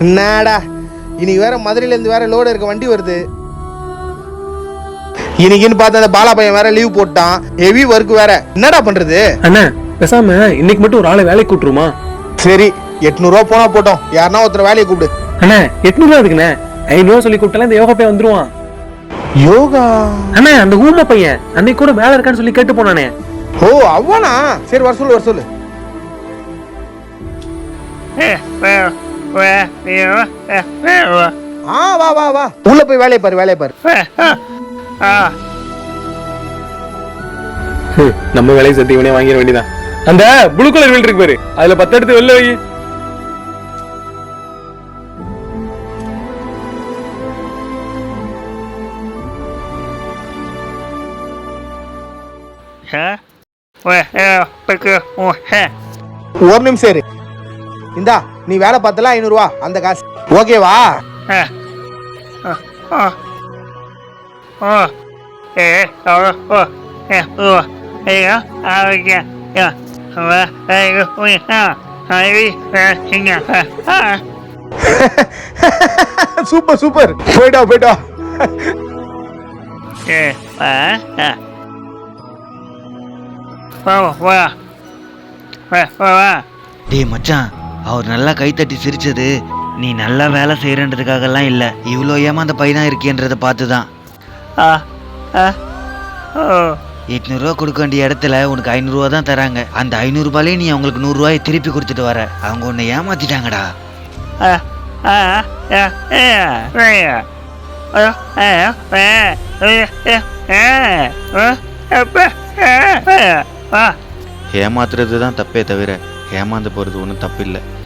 என்னடா இன்னைக்கு வேற மதுரையிலேருந்து வேற லோடு இருக்க வண்டி வருது. இன்னைக்குன்னு பார்த்து அந்த பாலா பையன் வேற லீவ் போட்டான். ஹெவி ஒர்க் வேற. என்னடா பண்றது? அண்ணா பேசாம இன்னைக்கு மட்டும் ஒரு ஆளை வேலைக்கு கூட்டுருமா? சரி 800 ரூபா போனா போட்டோம். யாருன்னா ஒருத்தர் வேலையை கூப்பிடு. அண்ணா 800 இருக்குண்ணே. 500 சொல்லி கூப்பிட்டாலும் இந்த யோகா பையன் வந்துருவான். யோகா? அண்ணா அந்த ஊமை பையன் அன்னைக்கு கூட வேலை இருக்கான்னு சொல்லி கேட்டு போனானே. ஓ அவனா? சரி வர சொல்லு வர சொல்லு. வா வா வா உள்ள போய் வேலையை பாரு வேலையை பாரு. நம்ம வேலையை சத்தி இவனே வாங்கிட வேண்டியதான். அந்த ப்ளூ கலர் வீல் இருக்கு பாரு, அதுல 10 எடுத்து வெளில வை. ஒரு நிமிஷம் இரு. இந்தா நீ வேலை பார்த்தல 500 ரூபா அந்த காசு ஓகேவா? சூப்பர் சூப்பர் போயிட்டா போயிட்டா. டேய் மச்சான், அவர் நல்லா கைத்தட்டி சிரிச்சது நீ நல்லா வேலை செய்யறன்றதுக்காகலாம் இல்லை, இவ்வளோ ஏமாந்த பையனா இருக்கின்றத பார்த்துதான். 800 ரூபா கொடுக்க வேண்டிய இடத்துல உனக்கு 500 ரூபா தான் தராங்க. அந்த 500 ரூபாயிலே நீ அவங்களுக்கு 100 ரூபாயை திருப்பி கொடுத்துட்டு வர. அவங்க உன்னை ஏமாத்திட்டாங்கடா. ஏமாத்துறது தான் தப்பே தவிர ஏமாந்து போறது ஒன்றும் தப்பு இல்லை.